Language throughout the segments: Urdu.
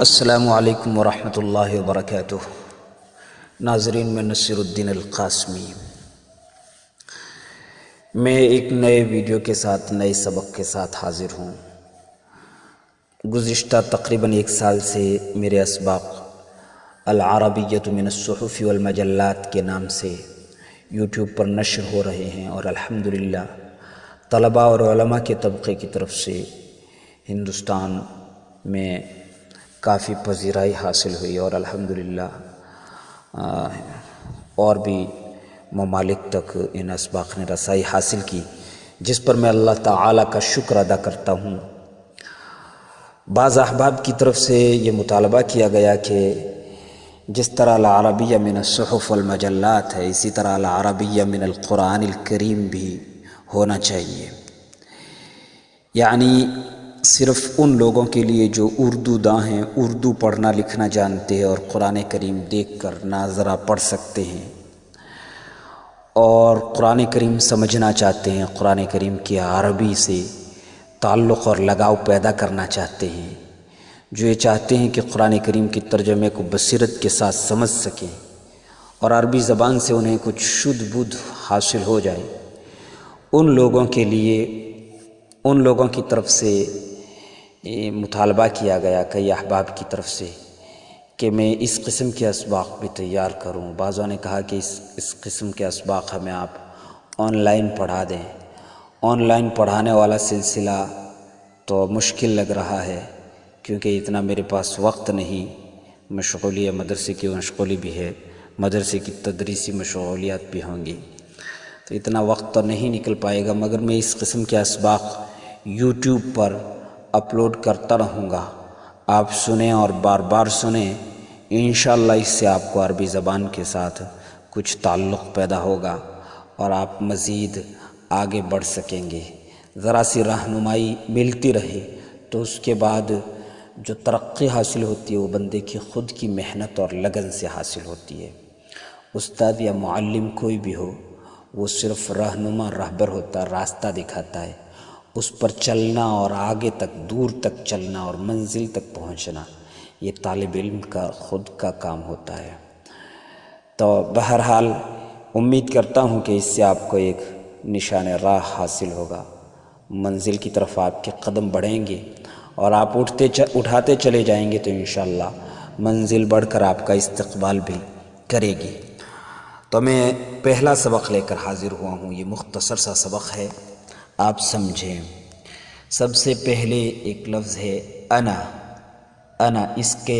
السلام علیکم ورحمۃ اللہ وبرکاتہ۔ ناظرین، میں نصیر الدین القاسمی، میں ایک نئے ویڈیو کے ساتھ، نئے سبق کے ساتھ حاضر ہوں۔ گزشتہ تقریباً 1 سال سے میرے اسباق العربیۃ من الصحف والمجلات کے نام سے یوٹیوب پر نشر ہو رہے ہیں، اور الحمدللہ طلباء اور علماء کے طبقے کی طرف سے ہندوستان میں کافی پذیرائی حاصل ہوئی، اور الحمدللہ اور بھی ممالک تک ان اسباق نے رسائی حاصل کی، جس پر میں اللہ تعالیٰ کا شکر ادا کرتا ہوں۔ بعض احباب کی طرف سے یہ مطالبہ کیا گیا کہ جس طرح العربیہ من الصحف والمجلات ہے، اسی طرح العربیہ من القرآن الکریم بھی ہونا چاہیے، یعنی صرف ان لوگوں کے لیے جو اردو داں ہیں، اردو پڑھنا لکھنا جانتے ہیں اور قرآن کریم دیکھ کر ناظرہ پڑھ سکتے ہیں اور قرآن کریم سمجھنا چاہتے ہیں، قرآن کریم کی عربی سے تعلق اور لگاؤ پیدا کرنا چاہتے ہیں، جو یہ چاہتے ہیں کہ قرآن کریم کی ترجمے کو بصیرت کے ساتھ سمجھ سکیں اور عربی زبان سے انہیں کچھ شدھ بدھ حاصل ہو جائے، ان لوگوں کے لیے، ان لوگوں کی طرف سے مطالبہ کیا گیا کئی احباب کی طرف سے کہ میں اس قسم کے اسباق بھی تیار کروں۔ بعضوں نے کہا کہ اس قسم کے اسباق ہمیں آپ آن لائن پڑھا دیں۔ آن لائن پڑھانے والا سلسلہ تو مشکل لگ رہا ہے، کیونکہ اتنا میرے پاس وقت نہیں، مشغولیت مدرسے کی مشغولی بھی ہے، مدرسے کی تدریسی مشغولیات بھی ہوں گی، تو اتنا وقت تو نہیں نکل پائے گا، مگر میں اس قسم کے اسباق یوٹیوب پر اپلوڈ کرتا رہوں گا۔ آپ سنیں اور بار بار سنیں، انشاءاللہ اس سے آپ کو عربی زبان کے ساتھ کچھ تعلق پیدا ہوگا اور آپ مزید آگے بڑھ سکیں گے۔ ذرا سی رہنمائی ملتی رہے تو اس کے بعد جو ترقی حاصل ہوتی ہے وہ بندے کی خود کی محنت اور لگن سے حاصل ہوتی ہے۔ استاد یا معلم کوئی بھی ہو، وہ صرف رہنما، رہبر ہوتا ہے، راستہ دکھاتا ہے، اس پر چلنا اور آگے تک، دور تک چلنا اور منزل تک پہنچنا، یہ طالب علم کا خود کا کام ہوتا ہے۔ تو بہرحال امید کرتا ہوں کہ اس سے آپ کو ایک نشان راہ حاصل ہوگا، منزل کی طرف آپ کے قدم بڑھیں گے اور آپ اٹھاتے چلے جائیں گے تو انشاءاللہ منزل بڑھ کر آپ کا استقبال بھی کرے گی۔ تو میں پہلا سبق لے کر حاضر ہوا ہوں، یہ مختصر سا سبق ہے، آپ سمجھیں۔ سب سے پہلے ایک لفظ ہے انا۔ انا، اس کے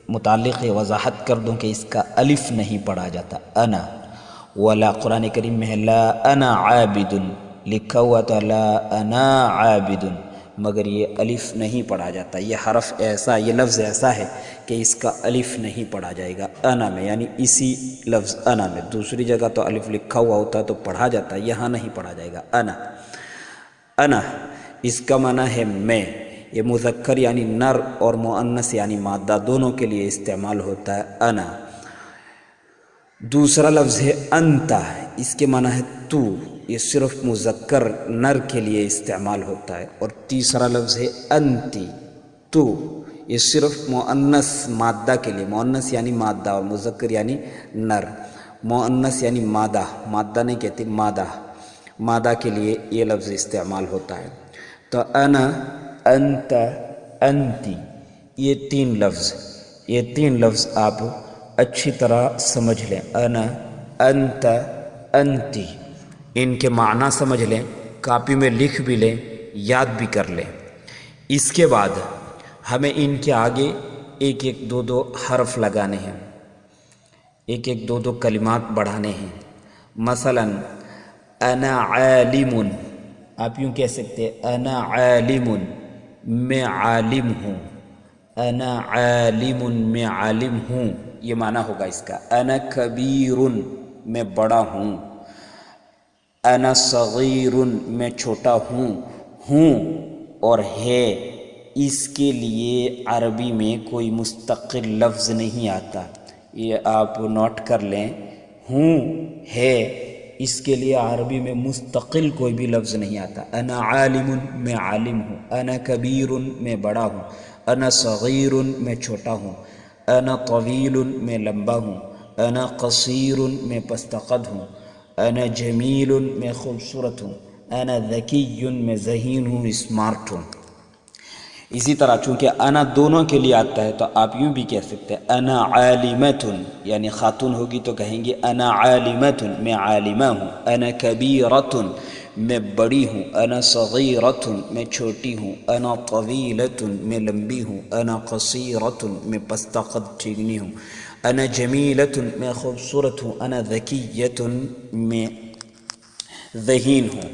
متعلق وضاحت کر دوں کہ اس کا الف نہیں پڑھا جاتا، انا ولا قرآن کریم میں ہے لا انا عابد، لکھا ہوا تھا لا انا عابد، مگر یہ الف نہیں پڑھا جاتا۔ یہ حرف ایسا، یہ لفظ ایسا ہے کہ اس کا الف نہیں پڑھا جائے گا انا میں، یعنی اسی لفظ انا میں۔ دوسری جگہ تو الف لکھا ہوا ہوتا تو پڑھا جاتا، یہاں نہیں پڑھا جائے گا انا۔ انا اس کا معنی ہے میں، یہ مذکر یعنی نر اور مؤنث یعنی مادہ دونوں کے لیے استعمال ہوتا ہے انا۔ دوسرا لفظ ہے انتا، اس کے معنی ہے تو، یہ صرف مذکر نر کے لیے استعمال ہوتا ہے۔ اور تیسرا لفظ ہے انتی، تو، یہ صرف مؤنث مادہ کے لیے، مؤنث یعنی مادہ اور مذکر یعنی نر، مؤنث یعنی مادہ، مادہ نہیں کہتے مادہ، مادہ کے لیے یہ لفظ استعمال ہوتا ہے۔ تو انا، انت، انتی، یہ تین لفظ آپ اچھی طرح سمجھ لیں۔ انا، انت، انتی، ان کے معنی سمجھ لیں، کاپی میں لکھ بھی لیں، یاد بھی کر لیں۔ اس کے بعد ہمیں ان کے آگے ایک ایک دو حرف لگانے ہیں، ایک ایک دو کلمات بڑھانے ہیں۔ مثلا انا عالم، آپ یوں کہہ سکتے ہیں انا عالم، میں عالم ہوں، انا عالم، میں عالم ہوں، یہ معنی ہوگا اس کا۔ انا کبیر، میں بڑا ہوں، انا صغیر، میں چھوٹا ہوں۔ اور ہے، اس کے لیے عربی میں کوئی مستقل لفظ نہیں آتا، یہ آپ نوٹ کر لیں۔ ہے، اس کے لیے عربی میں مستقل کوئی بھی لفظ نہیں آتا۔ انا عالم، میں عالم ہوں، انا کبیر، میں بڑا ہوں، انا صغیر میں چھوٹا ہوں، انا طویل میں لمبا ہوں، انا قصیر میں پست قد ہوں، انا جمیل میں خوبصورت ہوں، انا ذکی میں ذہین ہوں، اسمارٹ ہوں۔ اسی طرح چونکہ انا دونوں کے لیے آتا ہے تو آپ یوں بھی کہہ سکتے ہیں انا عالمۃ، یعنی خاتون ہوگی تو کہیں گے انا عالمۃ میں عالمہ ہوں، انا کبیرۃ میں بڑی ہوں، انا صغیرۃ میں چھوٹی ہوں، انا طویلۃ میں لمبی ہوں، انا قصیرۃ میں پست قد ٹھیکنی ہوں، انا جمیلۃ میں خوبصورت ہوں، انا ذکیۃ میں ذہین ہوں۔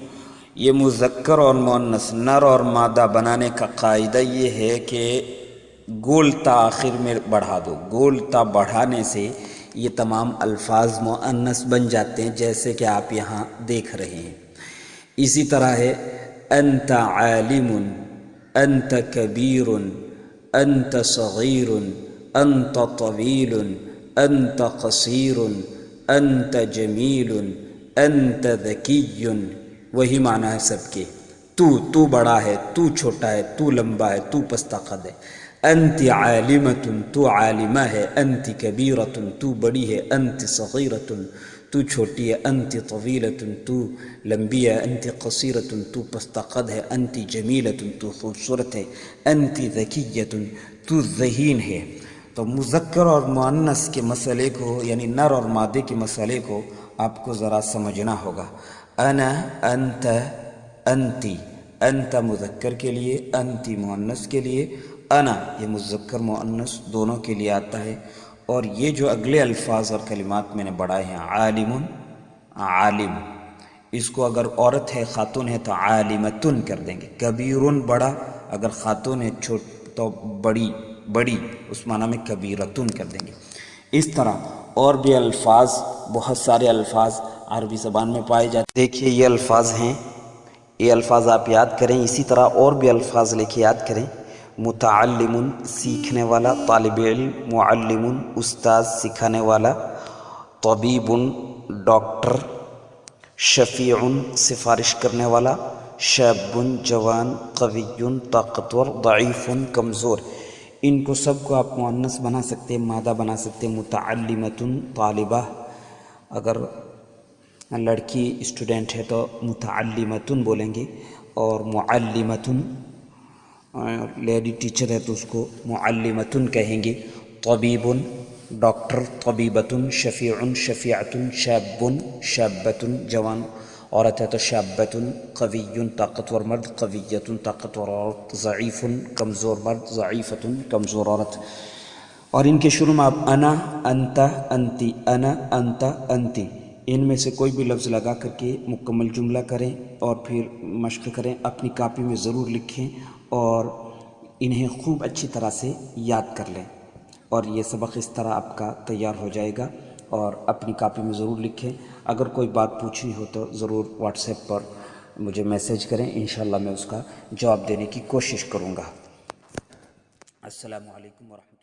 یہ مذکر اور مؤنث نر اور مادہ بنانے کا قاعدہ یہ ہے کہ گول تا آخر میں بڑھا دو، گول تا بڑھانے سے یہ تمام الفاظ مؤنث بن جاتے ہیں، جیسے کہ آپ یہاں دیکھ رہے ہیں۔ اسی طرح ہے انت عالم، انت کبیر، انت صغیر، انت طویل، انت قصیر، انت جمیل، انت ذکی، وہی معنی ہے سب کے۔ تو بڑا ہے، تو چھوٹا ہے، تو لمبا ہے، تو پست قد ہے۔ انت عالمۃ، تو عالمہ ہے، انت کبیرۃ، تو بڑی ہے، انت صغیرۃ، تو چھوٹی ہے، انت طویلۃ، تو لمبی ہے، انت قصیرۃ، تو پست قد ہے، انت جمیلۃ، تو خوبصورت ہے، انت ذکیۃ، تو ذہین ہے۔ تو مذکر اور مؤنث کے مسئلے کو، یعنی نر اور مادے کے مسئلے کو آپ کو ذرا سمجھنا ہوگا۔ انا، انت، انتی، انت مذکر کے لیے، انتی مؤنث کے لیے، انا یہ مذکر مؤنث دونوں کے لیے آتا ہے۔ اور یہ جو اگلے الفاظ اور کلمات میں نے بڑھائے ہیں، عالم، عالم، اس کو اگر عورت ہے، خاتون ہے تو عالمتن کر دیں گے۔ کبیر بڑا، اگر خاتون ہے تو بڑی، اس معنی میں کبیرتن کر دیں گے۔ اس طرح اور بھی الفاظ، بہت سارے الفاظ عربی زبان میں پائے جاتے ہیں۔ دیکھیے یہ الفاظ ہیں، یہ الفاظ آپ یاد کریں۔ اسی طرح اور بھی الفاظ لکھے یاد کریں۔ متعلم سیکھنے والا، طالب علم، معلم استاد سکھانے والا، طبیب ڈاکٹر، شفیع سفارش کرنے والا، شاب جوان، قوی طاقتور، ضعیف کمزور۔ ان کو سب کو آپ مؤنث بنا سکتے ہیں، مادہ بنا سکتے ہیں۔ متعلمۃ طالبہ، اگر لڑکی اسٹوڈنٹ ہے تو متعلمۃ بولیں گے، اور معلمۃ لیڈی ٹیچر ہے تو اس کو معلمۃ کہیں گے۔ طبیب ڈاکٹر، طبیبۃ شفیع، شفیعۃ شاب، شابۃ جوان عورت ہے تو شابۃ، قوی طاقتور مرد، قویۃ طاقتور عورت، ضعیف کمزور مرد، ضعیفۃ کمزور عورت۔ اور ان کے شروع میں آپ انا، انت، انتی، انا، انت، انتی، ان میں سے کوئی بھی لفظ لگا کر کے مکمل جملہ کریں اور پھر مشق کریں، اپنی کاپی میں ضرور لکھیں اور انہیں خوب اچھی طرح سے یاد کر لیں، اور یہ سبق اس طرح آپ کا تیار ہو جائے گا۔ اور اپنی کاپی میں ضرور لکھیں۔ اگر کوئی بات پوچھنی ہو تو ضرور واٹس ایپ پر مجھے میسیج کریں، انشاءاللہ میں اس کا جواب دینے کی کوشش کروں گا۔ السلام علیکم ورحمۃ اللہ۔